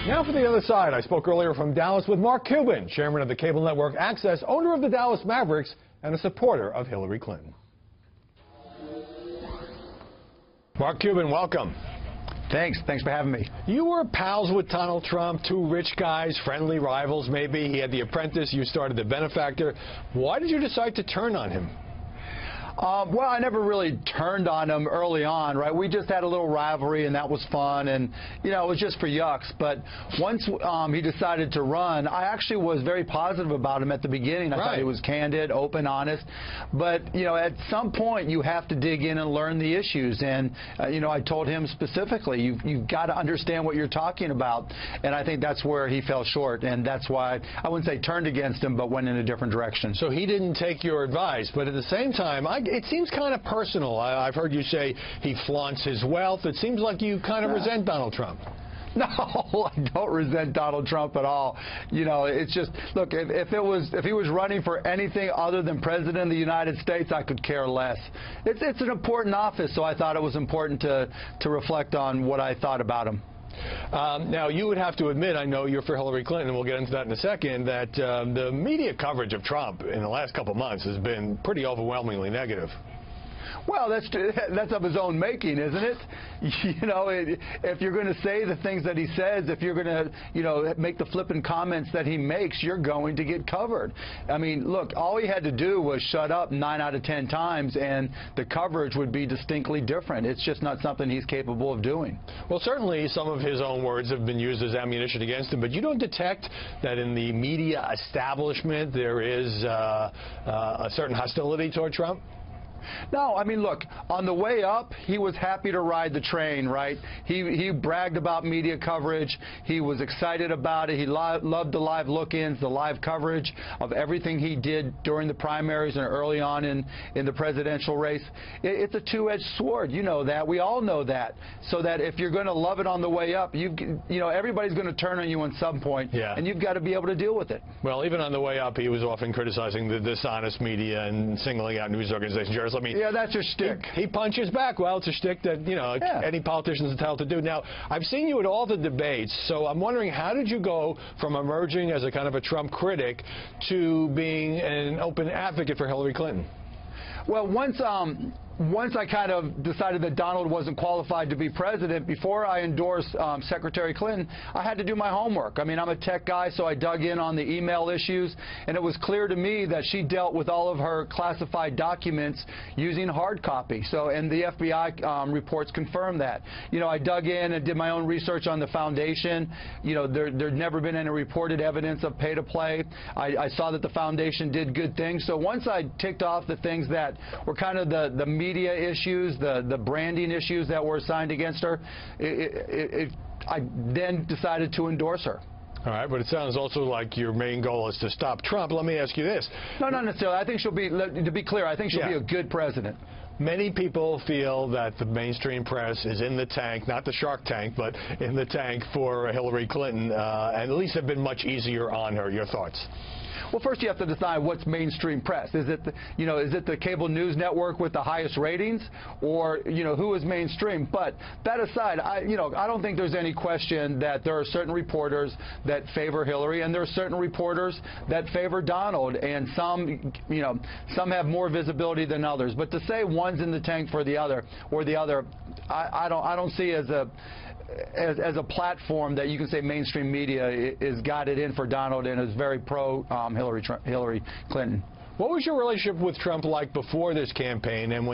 Now for the other side. I spoke earlier from Dallas with Mark Cuban, chairman of the cable network Access, owner of the Dallas Mavericks, and a supporter of Hillary Clinton. Mark Cuban, welcome. Thanks for having me. You were pals with Donald Trump, two rich guys, friendly rivals maybe. He had The Apprentice, you started The Benefactor. Why did you decide to turn on him? Well, I never really turned on him early on, right? We just had a little rivalry, and that was fun, and, you know, it was just for yucks. But once he decided to run, I actually was very positive about him at the beginning. I thought he was candid, open, honest. But, you know, at some point, you have to dig in and learn the issues. And, you know, I told him specifically, you've got to understand what you're talking about. And I think that's where he fell short, and that's why I wouldn't say turned against him, but went in a different direction. So he didn't take your advice, but at the same time, it seems kind of personal. I've heard you say he flaunts his wealth. It seems like you kind of resent Donald Trump. No, I don't resent Donald Trump at all. You know, it's just, look, if he was running for anything other than President of the United States, I could care less. It's an important office, so I thought it was important to reflect on what I thought about him. Now, you would have to admit, I know you're for Hillary Clinton, and we'll get into that in a second, that the media coverage of Trump in the last couple of months has been pretty overwhelmingly negative. Well, that's of his own making, isn't it? You know, if you're going to say the things that he says, if you're going to, you know, make the flippant comments that he makes, you're going to get covered. I mean, look, all he had to do was shut up 9 out of 10 times, and the coverage would be distinctly different. It's just not something he's capable of doing. Well, certainly some of his own words have been used as ammunition against him, but you don't detect that in the media establishment there is a certain hostility toward Trump? No, I mean, look, on the way up, he was happy to ride the train, right? He bragged about media coverage. He was excited about it. He loved the live look-ins, the live coverage of everything he did during the primaries and early on in the presidential race. It's a two-edged sword. You know that. We all know that. So that if you're going to love it on the way up, you know, everybody's going to turn on you at some point, and you've got to be able to deal with it. Well, even on the way up, he was often criticizing the dishonest media and singling out news organizations. I mean, yeah, that's your shtick. He punches back. Well, it's a shtick that, you know, any politician's entitled to do. Now, I've seen you at all the debates, so I'm wondering, how did you go from emerging as a kind of a Trump critic to being an open advocate for Hillary Clinton? Well, once I kind of decided that Donald wasn't qualified to be president, before I endorsed Secretary Clinton, I had to do my homework. I mean, I'm a tech guy, so I dug in on the email issues, and it was clear to me that she dealt with all of her classified documents using hard copy. So, and the FBI reports confirmed that. You know, I dug in and did my own research on the foundation. You know, there'd never been any reported evidence of pay to play. I saw that the foundation did good things. So once I ticked off the things that were kind of the media issues, the branding issues that were assigned against her, I then decided to endorse her. All right, but it sounds also like your main goal is to stop Trump. Let me ask you this. No, not necessarily. I think she'll be, to be clear, I think she'll be a good president. Many people feel that the mainstream press is in the tank, not the Shark Tank, but in the tank for Hillary Clinton, and at least have been much easier on her. Your thoughts? Well, first you have to decide what's mainstream press. Is it, is it the cable news network with the highest ratings, or, who is mainstream? But that aside, I don't think there's any question that there are certain reporters that favor Hillary, and there are certain reporters that favor Donald, and some have more visibility than others. But to say one's in the tank for the other or the other, I don't see as a platform that you can say mainstream media is got it in for Donald and is very pro Hillary Clinton. What was your relationship with Trump like before this campaign? And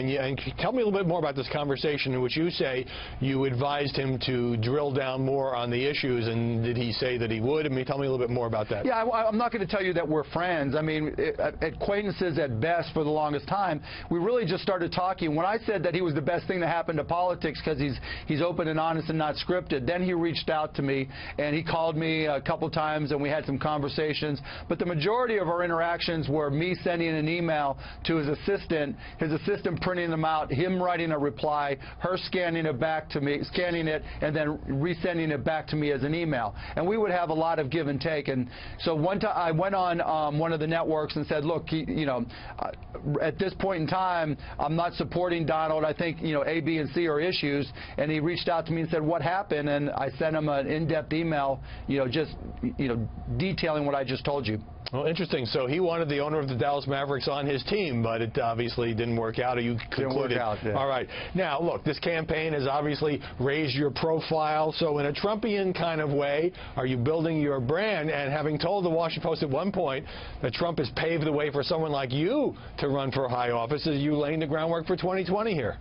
tell me a little bit more about this conversation in which you say you advised him to drill down more on the issues, and did he say that he would? Tell me a little bit more about that. Yeah, I'm not going to tell you that we're friends. I mean, acquaintances at best for the longest time. We really just started talking. When I said that he was the best thing that happened to politics because he's open and honest and not scripted, then he reached out to me, and he called me a couple times, and we had some conversations. But the majority of our interactions were me saying sending an email to his assistant printing them out, him writing a reply, her scanning it back to me, scanning it, and then resending it back to me as an email. And we would have a lot of give and take. And so one time I went on one of the networks and said, look, at this point in time, I'm not supporting Donald. I think, A, B, and C are issues. And he reached out to me and said, what happened? And I sent him an in-depth email, just detailing what I just told you. Well, interesting. So he wanted the owner of the Dallas Mavericks on his team, but it obviously didn't work out, or you concluded. Didn't work out, yeah. All right. Now, look, this campaign has obviously raised your profile. So in a Trumpian kind of way, are you building your brand? And having told the Washington Post at one point that Trump has paved the way for someone like you to run for high office, is you laying the groundwork for 2020 here?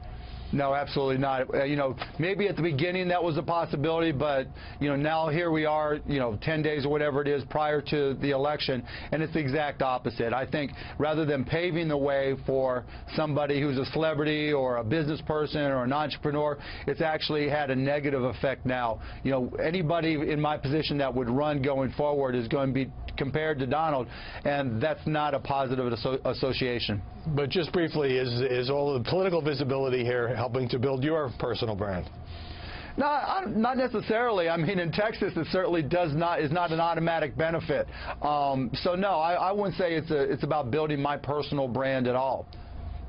No, absolutely not. Maybe at the beginning that was a possibility, but now here we are, 10 days or whatever it is prior to the election, and it's the exact opposite. I think rather than paving the way for somebody who's a celebrity or a business person or an entrepreneur, it's actually had a negative effect now. Anybody in my position that would run going forward is going to be compared to Donald, and that's not a positive association. But just briefly, is all the political visibility here helping to build your personal brand? No, not necessarily. I mean, in Texas, it certainly is not an automatic benefit. So no, I wouldn't say it's about building my personal brand at all.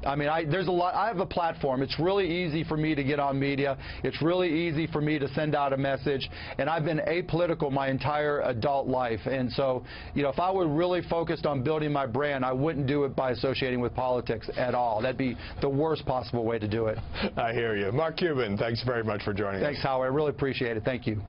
I mean, there's a lot. I have a platform. It's really easy for me to get on media. It's really easy for me to send out a message. And I've been apolitical my entire adult life. And so, if I were really focused on building my brand, I wouldn't do it by associating with politics at all. That'd be the worst possible way to do it. I hear you. Mark Cuban, thanks very much for joining us. Thanks, Howard. I really appreciate it. Thank you.